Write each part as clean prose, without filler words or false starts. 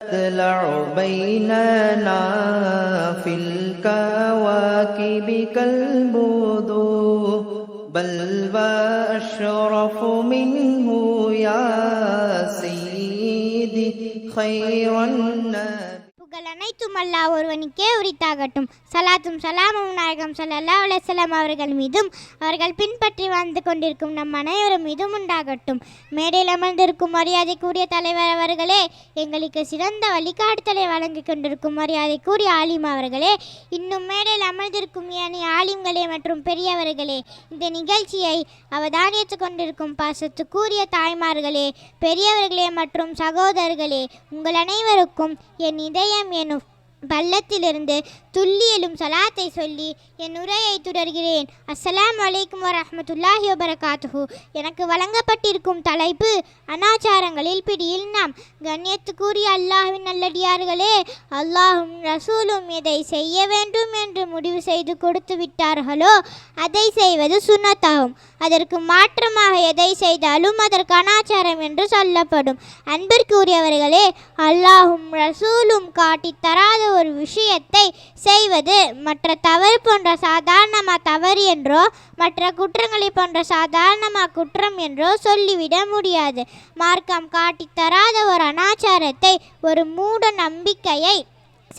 تطلع بيننا في الكواكب كالبدور بل وأشرف منه يا سيدي خير الناس. புகழ் அனைத்தும் அல்லாஹ் ஒருவனுக்கே உரித்தாகட்டும். சலாத்தும் சலாமும் நாயகம் ஸல்லல்லாஹு அலைஹி வஸல்லம் அவர்கள் மீதும் அவர்கள் பின்பற்றி வாழ்ந்து கொண்டிருக்கும் நம் அனைவரும் மீதும் உண்டாகட்டும். மேடையில் அமர்ந்திருக்கும் மரியாதைக்குரிய தலைவர் அவர்களே, எங்களுக்கு சிறந்த வழிகாட்டுதலை வழங்கி கொண்டிருக்கும் மரியாதைக்குரிய ஆலிம் அவர்களே, இன்னும் மேடையில் அமர்ந்திருக்கும் ஏனைய ஆலிம்களே மற்றும் பெரியவர்களே, இந்த நிகழ்ச்சியை அவதானித்து கொண்டிருக்கும் பாசத்துக்குரிய தாய்மார்களே, பெரியவர்களே மற்றும் சகோதரர்களே, உங்கள் அனைவருக்கும் என் இதயம் என்னும் பள்ளத்திலிருந்து துல்லியலும் சலாத்தை சொல்லி என் உரையை தொடர்கிறேன். அஸ்ஸலாமு அலைக்கும் வரஹ்மத்துல்லாஹி வபரகாத்துஹு. எனக்கு வழங்கப்பட்டிருக்கும் தலைப்பு அனாச்சாரங்களில் பிடியில் நாம். கண்ணியத்துக்குரிய அல்லாஹ்வின் நல்லடியார்களே, அல்லாஹும் ரசூலும் எதை செய்ய வேண்டும் என்று முடிவு செய்து கொடுத்து விட்டார்களோ அதை செய்வது சுன்னத்தாகும். அதற்கு மாற்றமாக எதை செய்தாலும் அதற்கு அனாச்சாரம் என்று சொல்லப்படும். அன்பிற்குரியவர்களே, அல்லாஹும் ரசூலும் காட்டி தராத ஒரு விஷயத்தை செய்வது மற்ற தவறு போன்ற சாதாரணமாக தவறு என்றோ மற்ற குற்றங்களை போன்ற சாதாரணமாக குற்றம் என்றோ சொல்லிவிட முடியாது. மார்க்கம் காட்டித்தராத ஒரு அனாச்சாரத்தை, ஒரு மூட நம்பிக்கையை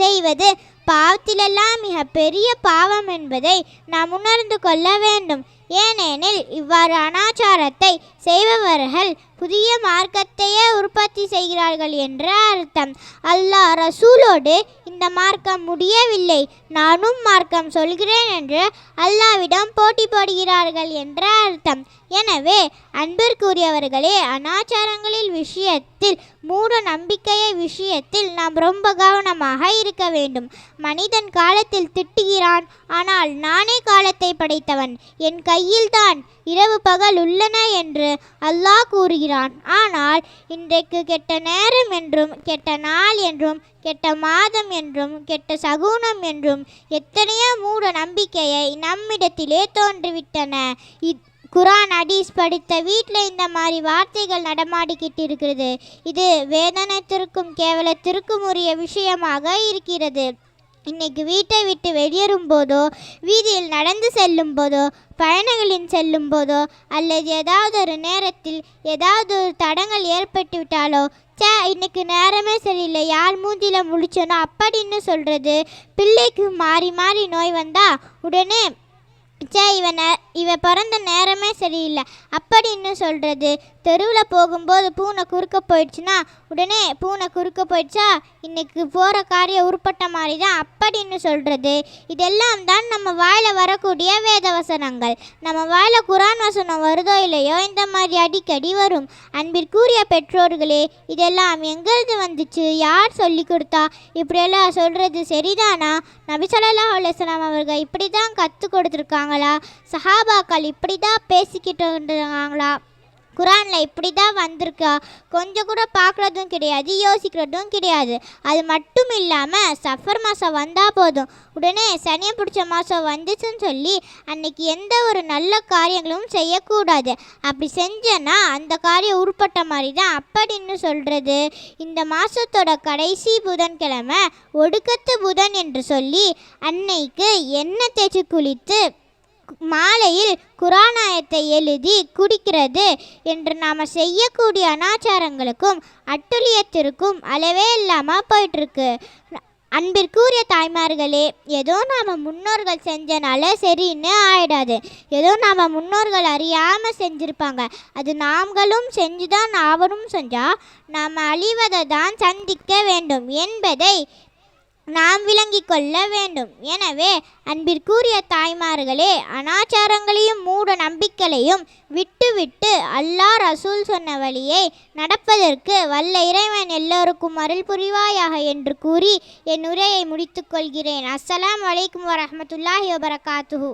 செய்வது பாவத்திலெல்லாம் மிக பெரிய பாவம் என்பதை நாம் உணர்ந்து கொள்ள வேண்டும். ஏனெனில் இவ்வாறு அனாச்சாரத்தை செய்பவர்கள் புதிய மார்க்கத்தையே உற்பத்தி செய்கிறார்கள் என்ற அர்த்தம். அல்லாஹ் ரசூலோடு இந்த மார்க்கம் முடியவில்லை, நானும் மார்க்கம் சொல்கிறேன் என்று அல்லாவிடம் போட்டி போடுகிறார்கள் என்ற அர்த்தம். எனவே அன்பிற்குரியவர்களே, அனாச்சாரங்களில் விஷயத்தில், மூட நம்பிக்கையை விஷயத்தில் நாம் ரொம்ப கவனமாக இருக்க வேண்டும். மனிதன் காலத்தில் திட்டுகிறான், ஆனால் நானே காலத்தை படைத்தவன், என் கையில்தான் இரவு பகல் உள்ளன என்று அல்லாஹ் கூறுகிறான். ஆனால் இன்றைக்கு கெட்ட நேரம் என்றும் கெட்ட நாள் என்றும் கெட்ட மாதம் என்றும் கெட்ட சகுனம் என்றும் எத்தனையோ மூட நம்பிக்கையை நம்மிடத்திலே தோன்றிவிட்டன. குரான் ஹதீஸ் படித்த வீட்டில் இந்த மாதிரி வார்த்தைகள் நடமாடிக்கிட்டு இருக்கிறது. இது வேதனத்திற்கும் கேவலத்திற்கும் உரிய விஷயமாக இருக்கிறது. இன்னைக்கு வீட்டை விட்டு வெளியேறும் போதோ, வீதியில் நடந்து செல்லும் போதோ, பயணங்களின் செல்லும் போதோ, அல்லது ஏதாவது ஒரு நேரத்தில் ஏதாவது ஒரு தடங்கள் ஏற்பட்டு விட்டாலோ, இன்னைக்கு நேரமே சரியில்லை, யார் மூஞ்சில முழிச்சோனோ அப்படின்னு சொல்கிறது. பிள்ளைக்கு மாறி மாறி நோய் வந்தால் உடனே இவ பிறந்த நேரமே சரியில்லை அப்படின்னு சொல்கிறது. தெருவில் போகும்போது பூனை குறுக்க போயிடுச்சுன்னா உடனே பூனை குறுக்க போயிடுச்சா, இன்னைக்கு போகிற காரியம் உருப்பட்ட மாதிரி தான் அப்படின்னு சொல்கிறது. இதெல்லாம் தான் நம்ம வாயில் வரக்கூடிய வேத வசனங்கள். நம்ம வாயில் குரான் வசனம் வருதோ இல்லையோ, இந்த மாதிரி அடிக்கடி வரும். அன்பிற்குரிய பெற்றோர்களே, இதெல்லாம் எங்கிருந்து வந்துச்சு, யார் சொல்லி கொடுத்தா, இப்படியெல்லாம் சொல்கிறது சரிதானா? நபி ஸல்லல்லாஹு அலைஹி வஸல்லம் அவர்கள் இப்படி தான் கற்றுக் கொடுத்துருக்காங்களா? சஹாபாக்கள் இப்படி தான் பேசிக்கிட்டு இருக்காங்களா? குரானில் இப்படி தான் வந்திருக்கா? கொஞ்சம் கூட பார்க்குறதும் கிடையாது, யோசிக்கிறதும் கிடையாது. அது மட்டும் இல்லாமல் சஃபர் மாதம் வந்தால் போதும், உடனே சனியை பிடிச்ச மாதம் வந்துச்சுன்னு சொல்லி அன்னைக்கு எந்த ஒரு நல்ல காரியங்களும் செய்யக்கூடாது. அப்படி செஞ்சேன்னா அந்த காரியம் உருப்பட்ட மாதிரி தான் அப்படின்னு சொல்கிறது. இந்த மாதத்தோட கடைசி புதன்கிழமை ஒடுக்கத்து புதன் என்று சொல்லி அன்னைக்கு எண்ணெய் தேய்ச்சி குளித்து மாலையில் குரானாயத்தை எழுதி குடிக்கிறது என்று நாம் செய்யக்கூடிய அனாச்சாரங்களுக்கும் அட்டுழியத்திற்கும் அளவே இல்லாமல் போயிட்டுருக்கு. அன்பிற்குரிய தாய்மார்களே, ஏதோ நாம் முன்னோர்கள் செஞ்சனால சரின்னு ஆயிடாது. ஏதோ நாம் முன்னோர்கள் அறியாமல் செஞ்சுருப்பாங்க, அது நாம்களும் செஞ்சுதான் ஆவரும் செஞ்சால் நாம் அழிவதை தான் சந்திக்க வேண்டும் என்பதை நாம் விளங்கிக் கொள்ள வேண்டும். எனவே அன்பிற்குரிய தாய்மார்களே, அனாச்சாரங்களையும் மூட நம்பிக்கைகளையும் விட்டு அல்லாஹ் ரசூல் சொன்ன வழியை நடப்பதற்கு வல்ல இறைவன் எல்லோருக்கும் அருள் புரிவாயாக என்று கூறி என் உரையை முடித்துக்கொள்கிறேன். அஸ்ஸலாமு அலைக்கும் வரஹ்மத்துல்லாஹி வபரகாத்துஹு.